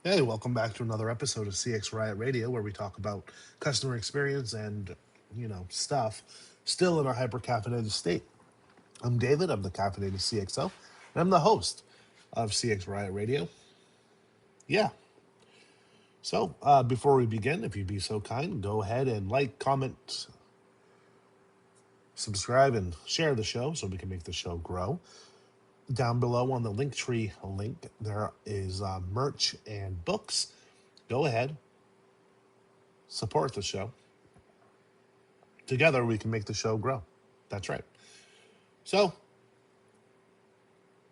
Hey, welcome back to another episode of CX Riot Radio, where we talk about customer experience and, stuff still in a hyper caffeinated state. I'm David, I'm the caffeinated CXO, and I'm the host of CX Riot Radio. Yeah. So, before we begin, if you'd be so kind, go ahead and like, comment, subscribe, and share the show so we can make the show grow. Down below on the Linktree link, there is merch and books. Go ahead, support the show. Together, we can make the show grow. That's right. So,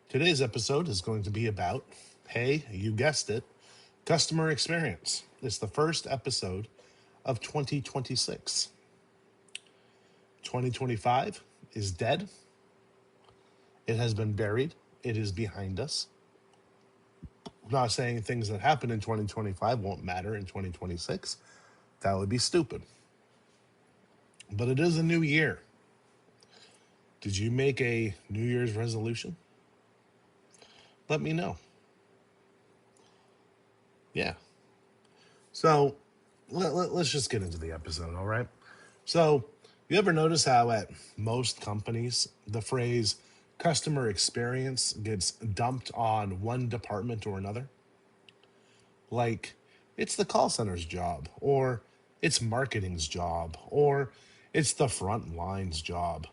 today's episode is going to be about, hey, you guessed it, customer experience. It's the first episode of 2026. 2025 is dead. It has been buried. It is behind us. I'm not saying things that happen in 2025 won't matter in 2026. That would be stupid. But it is a new year. Did you make a New Year's resolution? Let me know. Yeah. So let's just get into the episode, all right? So, you ever notice how at most companies, the phrase customer experience gets dumped on one department or another? Like, it's the call center's job, or it's marketing's job, or it's the front line's job,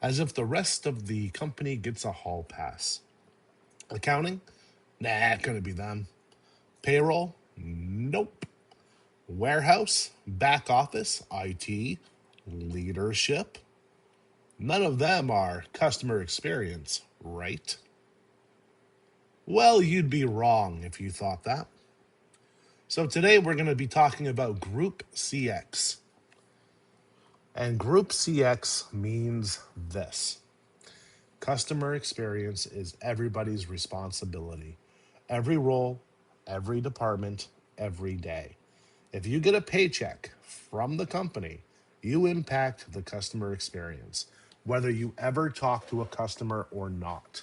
as if the rest of the company gets a hall pass. Accounting? Nah, couldn't be them. Payroll? Nope. Warehouse, back office, IT, leadership. None of them are customer experience, right? Well, you'd be wrong if you thought that. So today we're going to be talking about Group CX. And Group CX means this. Customer experience is everybody's responsibility. Every role, every department, every day. If you get a paycheck from the company, you impact the customer experience, whether you ever talk to a customer or not.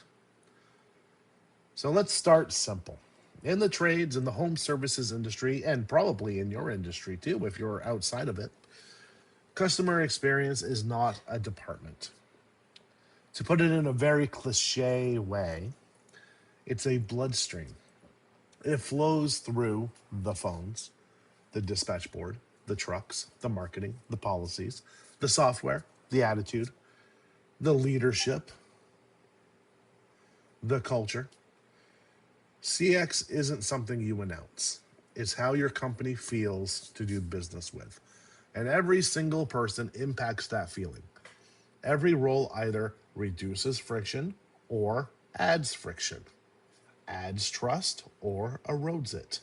So let's start simple. In the trades and the home services industry, and probably in your industry too, if you're outside of it, customer experience is not a department. To put it in a very cliche way, it's a bloodstream. It flows through the phones, the dispatch board, the trucks, the marketing, the policies, the software, the attitude, the leadership, the culture. CX isn't something you announce. It's how your company feels to do business with. And every single person impacts that feeling. Every role either reduces friction or adds friction, adds trust or erodes it,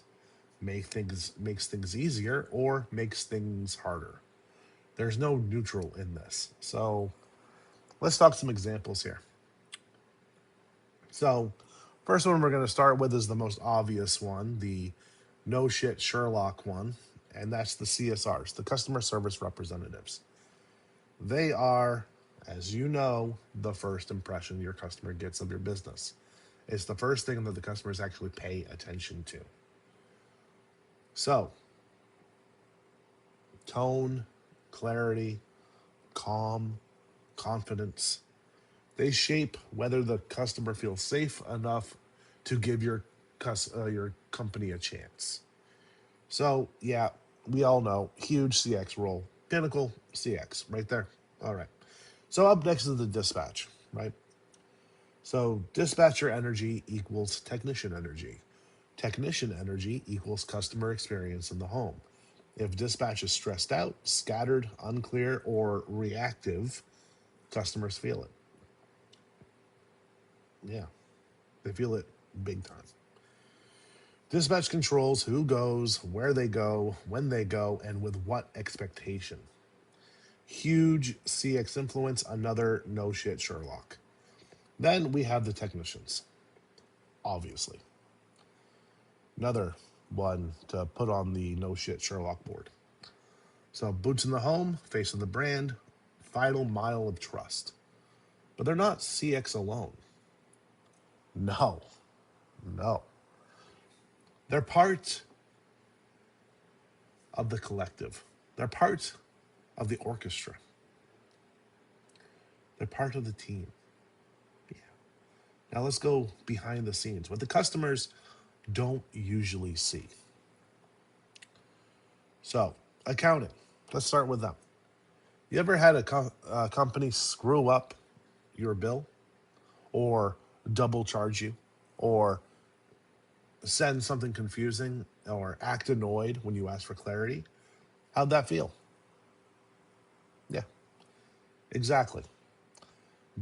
makes things easier or makes things harder. There's no neutral in this. So let's talk some examples here. So, first one we're going to start with is the most obvious one, the no shit Sherlock one, and that's the CSRs, the customer service representatives. They are, as you know, the first impression your customer gets of your business. It's the first thing that the customers actually pay attention to. So, tone, clarity, calm, confidence, they shape whether the customer feels safe enough to give your company a chance. So, yeah, we all know huge CX role, pinnacle CX right there. All right. So up next is the dispatch, right? So dispatcher energy equals technician energy. Technician energy equals customer experience in the home. If dispatch is stressed out, scattered, unclear, or reactive, customers feel it. Yeah, they feel it big time. Dispatch controls who goes, where they go, when they go, and with what expectation. Huge CX influence, another no shit Sherlock. Then we have the technicians, obviously. Another one to put on the no shit Sherlock board. So, boots in the home, face of the brand, final mile of trust. But they're not CX alone. No, no. They're part of the collective. They're part of the orchestra. They're part of the team. Yeah. Now let's go behind the scenes. What the customers don't usually see. So, accounting. Let's start with them. You ever had a company screw up your bill or double charge you or send something confusing or act annoyed when you ask for clarity? How'd that feel? Yeah, exactly.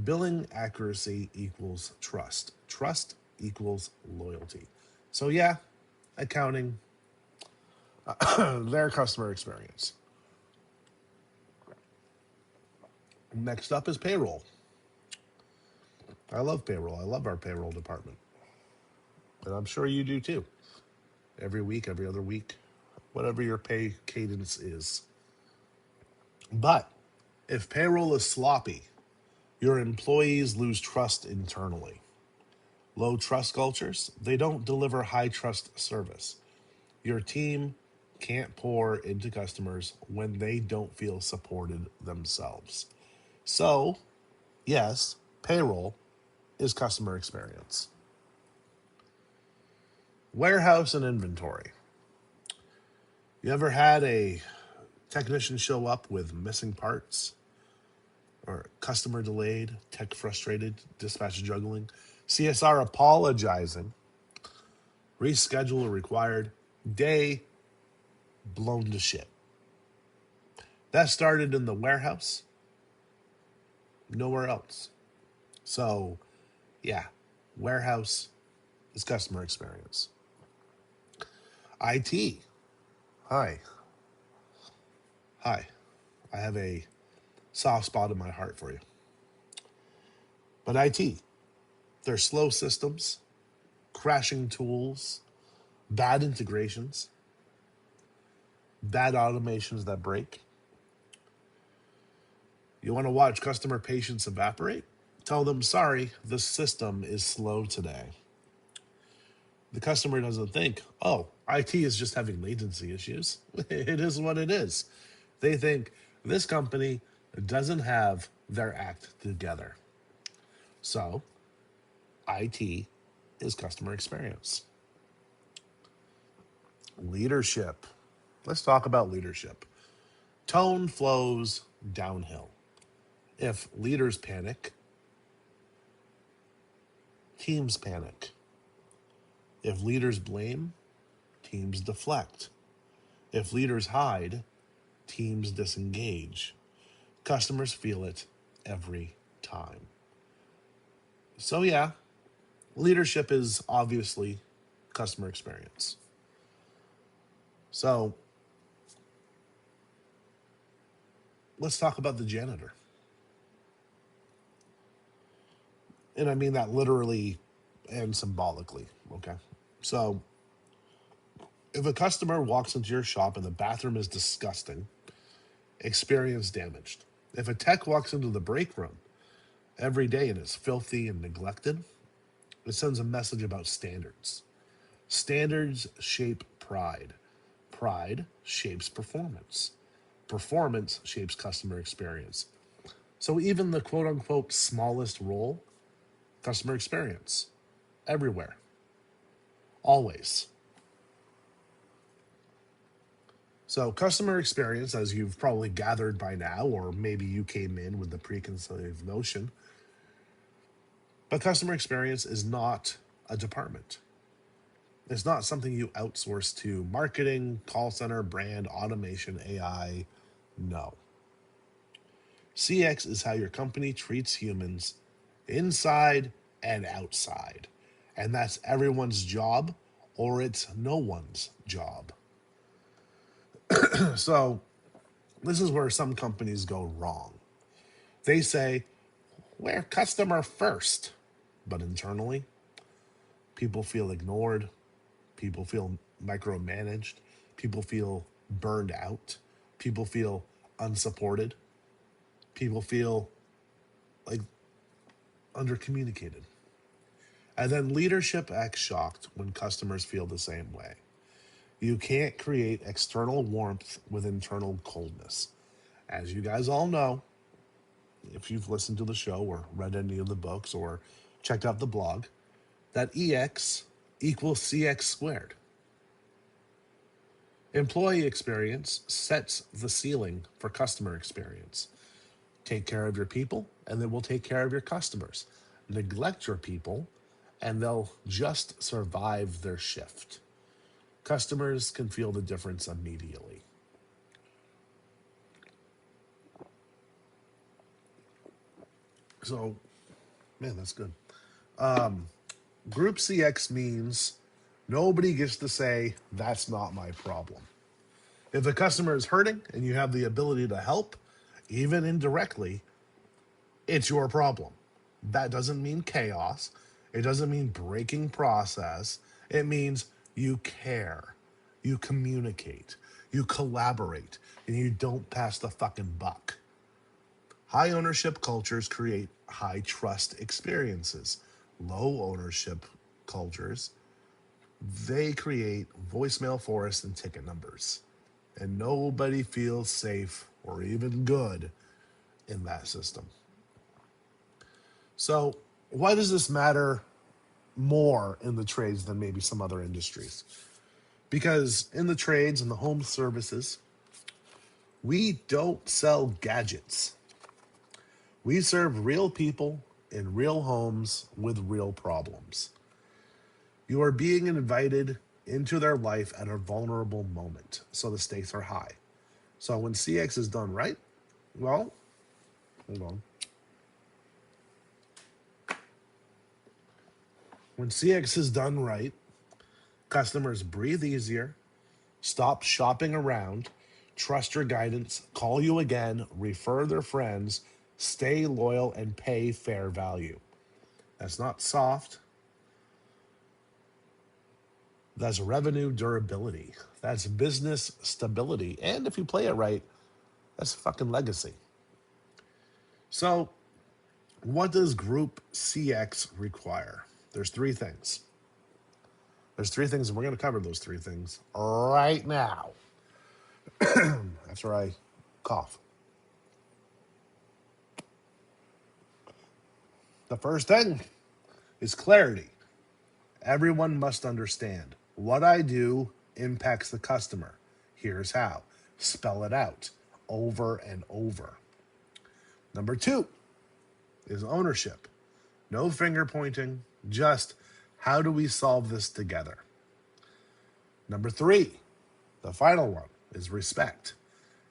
Billing accuracy equals trust. Trust equals loyalty. So, yeah, accounting, their customer experience. Next up is payroll. I love payroll. I love our payroll department. And I'm sure you do too. Every week, every other week, whatever your pay cadence is. But if payroll is sloppy, your employees lose trust internally. Low trust cultures, they don't deliver high trust service. Your team can't pour into customers when they don't feel supported themselves. So, yes, payroll is customer experience. Warehouse and inventory. You ever had a technician show up with missing parts or customer delayed, tech frustrated, dispatch juggling, CSR apologizing, reschedule required, day blown to shit? That started in the warehouse, nowhere else. So, yeah, warehouse is customer experience. IT. Hi. Hi. I have a soft spot in my heart for you. But IT, they're slow systems, crashing tools, bad integrations, bad automations that break. You want to watch customer patience evaporate? Tell them, sorry, the system is slow today. The customer doesn't think, oh, IT is just having latency issues. It is what it is. They think this company doesn't have their act together. So, IT is customer experience. Leadership. Let's talk about leadership. Tone flows downhill. If leaders panic, teams panic. If leaders blame, teams deflect. If leaders hide, teams disengage. Customers feel it every time. So, yeah, leadership is obviously customer experience. So, let's talk about the janitor. And I mean that literally and symbolically, okay? So, if a customer walks into your shop and the bathroom is disgusting, experience damaged. If a tech walks into the break room every day and is filthy and neglected, it sends a message about standards. Standards shape pride. Pride shapes performance. Performance shapes customer experience. So even the quote unquote smallest role, customer experience, everywhere, always. So customer experience, as you've probably gathered by now, or maybe you came in with the preconceived notion, but customer experience is not a department. It's not something you outsource to marketing, call center, brand, automation, AI. No. CX is how your company treats humans inside and outside. And that's everyone's job, or it's no one's job. So, this is where some companies go wrong. They say, we're customer first. But internally, people feel ignored, people feel micromanaged, people feel burned out, people feel unsupported, people feel like undercommunicated. And then leadership acts shocked when customers feel the same way. You can't create external warmth with internal coldness. As you guys all know, if you've listened to the show or read any of the books or checked out the blog, that EX equals CX squared. Employee experience sets the ceiling for customer experience. Take care of your people, and they will take care of your customers. Neglect your people, and they'll just survive their shift. Customers can feel the difference immediately. So, man, that's good. Group CX means nobody gets to say, that's not my problem. If the customer is hurting and you have the ability to help, even indirectly, it's your problem. That doesn't mean chaos. It doesn't mean breaking process. It means you care, you communicate, you collaborate, and you don't pass the fucking buck. High ownership cultures create high trust experiences. Low ownership cultures, they create voicemail forests and ticket numbers. And nobody feels safe or even good in that system. So, why does this matter more in the trades than maybe some other industries? Because in the trades and the home services, we don't sell gadgets. We serve real people in real homes with real problems. You are being invited into their life at a vulnerable moment, so the stakes are high. So when CX is done right, well, hold on. When CX is done right, customers breathe easier, stop shopping around, trust your guidance, call you again, refer their friends, stay loyal, and pay fair value. That's not soft. That's revenue durability. That's business stability. And if you play it right, that's fucking legacy. So, what does Group CX require? There's three things. And we're going to cover those three things right now. After I cough. The first thing is clarity. Everyone must understand what I do impacts the customer. Here's how. Spell it out over and over. Number 2 is ownership. No finger pointing, just how do we solve this together? Number 3, the final one, is respect.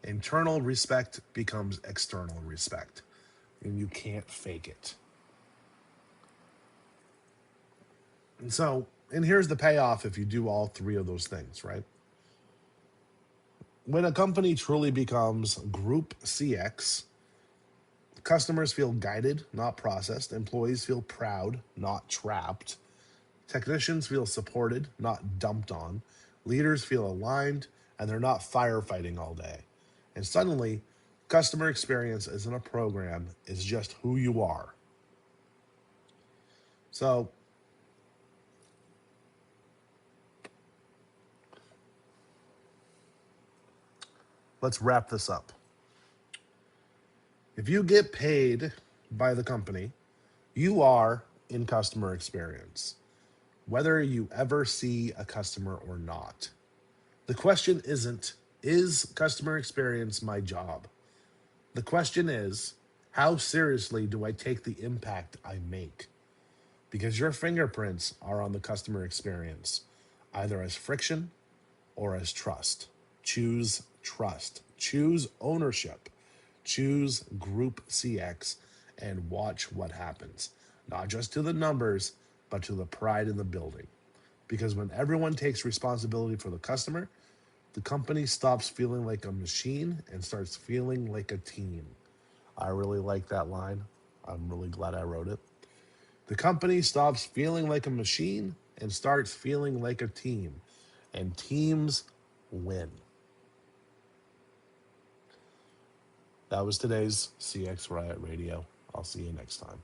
Internal respect becomes external respect, and you can't fake it. And here's the payoff if you do all three of those things, right? When a company truly becomes Group CX, customers feel guided, not processed. Employees feel proud, not trapped. Technicians feel supported, not dumped on. Leaders feel aligned, and they're not firefighting all day. And suddenly, customer experience isn't a program, it's just who you are. So, let's wrap this up. If you get paid by the company, you are in customer experience, whether you ever see a customer or not. The question isn't, is customer experience my job? The question is, how seriously do I take the impact I make? Because your fingerprints are on the customer experience, either as friction or as trust. Choose trust. Choose ownership. Choose Group CX and watch what happens. Not just to the numbers, but to the pride in the building. Because when everyone takes responsibility for the customer, the company stops feeling like a machine and starts feeling like a team. I really like that line. I'm really glad I wrote it. The company stops feeling like a machine and starts feeling like a team. And teams win. That was today's CX Riot Radio. I'll see you next time.